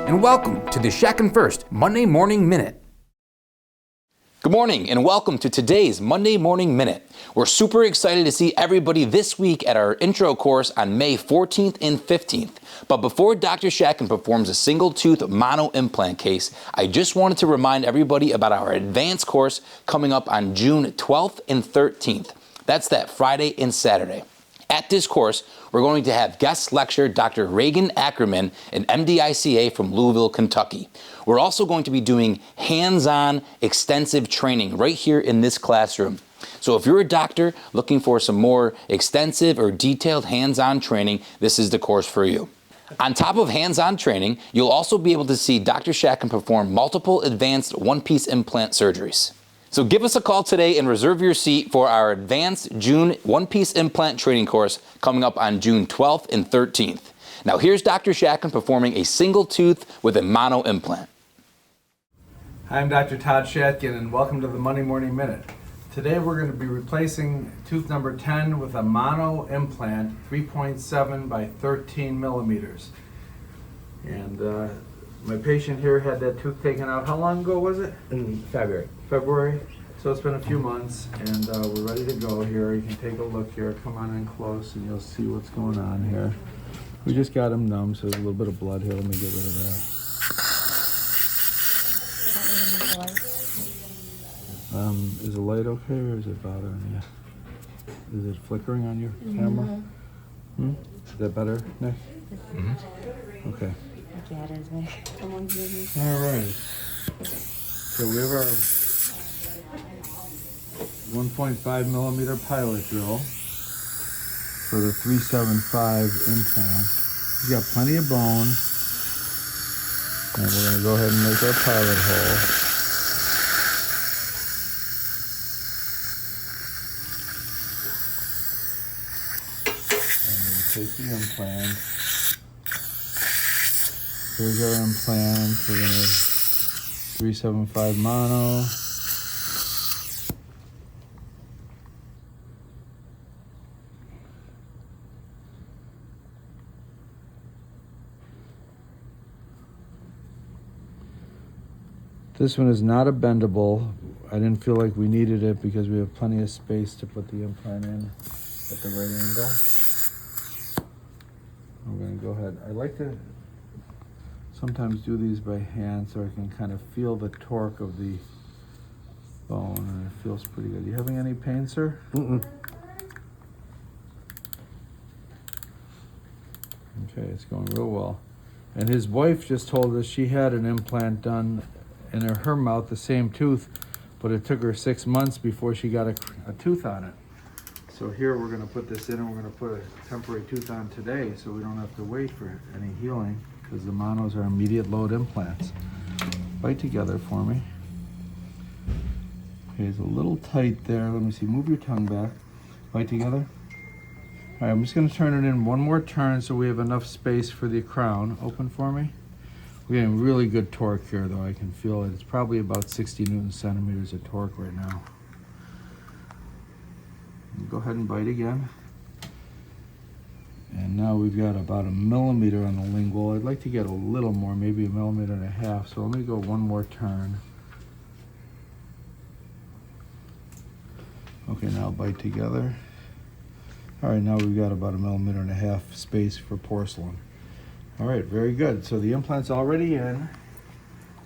and welcome to the Shatkin First Monday Morning Minute. Good morning and welcome to today's Monday Morning Minute. We're super excited to see everybody this week at our intro course on May 14th and 15th. But before Dr. Shatkin performs a single tooth mono implant case, I just wanted to remind everybody about our advanced course coming up on June 12th and 13th. That's that Friday and Saturday. At this course, we're going to have guest lecturer Dr. Regan Ackerman, an MD-ICA from Louisville, Kentucky. We're also going to be doing hands-on extensive training right here in this classroom. So if you're a doctor looking for some more extensive or detailed hands-on training, this is the course for you. On top of hands-on training, you'll also be able to see Dr. Shatkin perform multiple advanced one-piece implant surgeries. So give us a call today and reserve your seat for our advanced June one-piece implant training course coming up on June 12th and 13th. Now here's Dr. Shatkin performing a single tooth with a mono implant. Hi, I'm Dr. Todd Shatkin and welcome to the Monday Morning Minute. Today we're going to be replacing tooth number 10 with a mono implant, 3.7 by 13 millimeters. And my patient here had that tooth taken out. How long ago was it? In February. February. So it's been a few months and we're ready to go here. You can take a look here. Come on in close and you'll see what's going on here. We just got him numb, so there's a little bit of blood here. Let me get rid of that. Is the light okay or is it bothering you? Is it flickering on your camera? Is that better, Nick? Okay. All right. So we have our 1.5 millimeter pilot drill for the 375 implant. He's got plenty of bone. And we're going to go ahead and make our pilot hole. And then take the implant. Here's our implant. We're going to 375 mono. This one is not a bendable. I didn't feel like we needed it because we have plenty of space to put the implant in at the right angle. I'm going to go ahead. I like to sometimes do these by hand so I can kind of feel the torque of the bone, and it feels pretty good. You having any pain, sir? Mm-mm. Okay, it's going real well. And his wife just told us she had an implant done in her mouth, the same tooth, but it took her 6 months before she got a tooth on it. So here we're going to put this in and we're going to put a temporary tooth on today so we don't have to wait for any healing because the monos are immediate load implants. Bite together for me. Okay, it's a little tight there. Let me see, move your tongue back. Bite together. All right, I'm just going to turn it in one more turn so we have enough space for the crown. Open for me. We're getting really good torque here though. I can feel it. It's probably about 60 Newton centimeters of torque right now. Go ahead and bite again. And now we've got about a millimeter on the lingual. I'd like to get a little more, maybe a millimeter and a half. So let me go one more turn. Okay, now bite together. All right, now we've got about a millimeter and a half space for porcelain. All right, very good. So the implant's already in.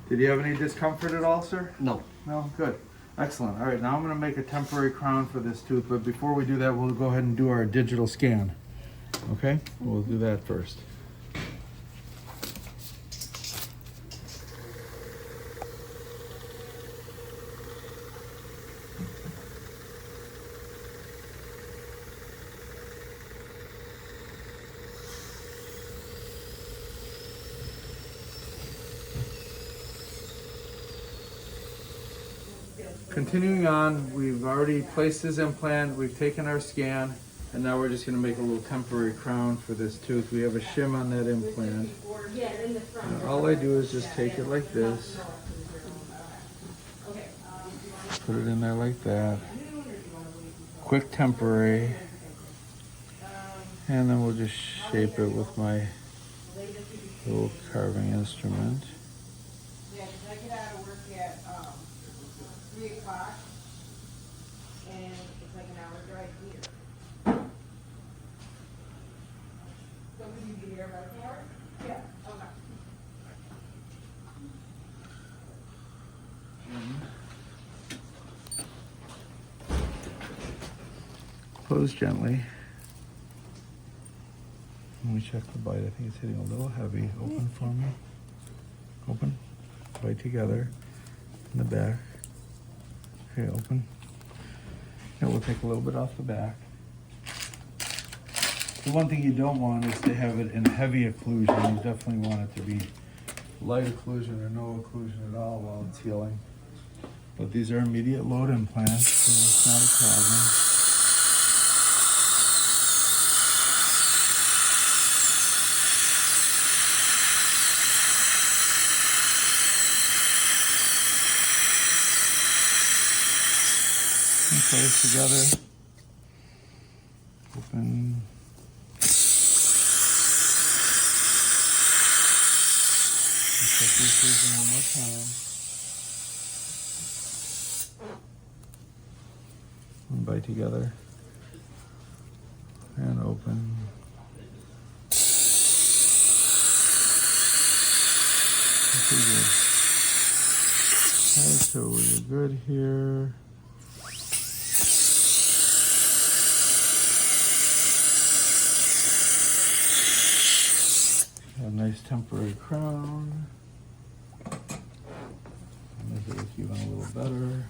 Did you have any discomfort at all, sir? No. No? Good. Excellent. All right, now I'm going to make a temporary crown for this tooth, but before we do that, we'll go ahead and do our digital scan. Okay? We'll do that first. Continuing on, we've already placed his implant, we've taken our scan, and now we're just going to make a little temporary crown for this tooth. We have a shim on that implant. And all I do is just take it like this, put it in there like that, quick temporary, and then we'll just shape it with my Little carving instrument. Yeah, because I get out of work at 3 o'clock, and it's like an hour drive here. So will you be here by 4? Yeah, okay. Close gently. Let me check the bite. I think it's hitting a little heavy. Open for me. Open. Bite together. In the back. Okay, open. Now we'll take a little bit off the back. The one thing you don't want is to have it in heavy occlusion. You definitely want it to be light occlusion or no occlusion at all while it's healing. But these are immediate load implants, so it's not a problem. Place together. Open. Check the occlusion one more time. And bite together. And open. Okay, good. Okay, so we're good here. A nice temporary crown. Make it look even a little better.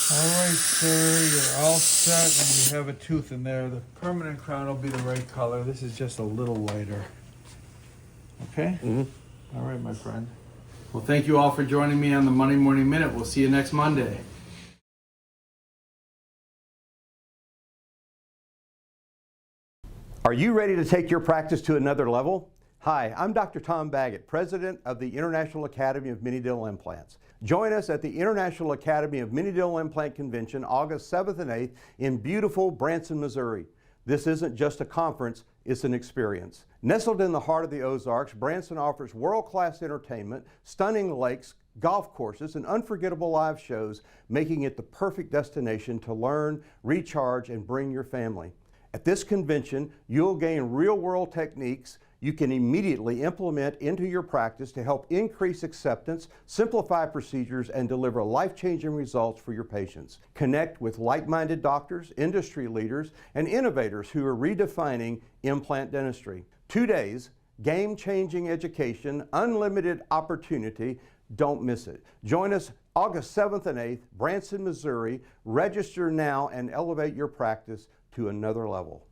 All right, sir, you're all set, and you have a tooth in there. The permanent crown will be the right color. This is just a little lighter. Okay? Mm-hmm. All right, my friend. Well, thank you all for joining me on the Monday Morning Minute. We'll see you next Monday. Are you ready to take your practice to another level? Hi, I'm Dr. Tom Baggett, President of the International Academy of Mini Dental Implants. Join us at the International Academy of Mini Dental Implant Convention August 7th and 8th in beautiful Branson, Missouri. This isn't just a conference, it's an experience. Nestled in the heart of the Ozarks, Branson offers world-class entertainment, stunning lakes, golf courses, and unforgettable live shows, making it the perfect destination to learn, recharge, and bring your family. At this convention, you'll gain real-world techniques you can immediately implement into your practice to help increase acceptance, simplify procedures, and deliver life-changing results for your patients. Connect with like-minded doctors, industry leaders, and innovators who are redefining implant dentistry. 2 days, game-changing education, unlimited opportunity. Don't miss it. Join us August 7th and 8th, Branson, Missouri. Register now and elevate your practice to another level.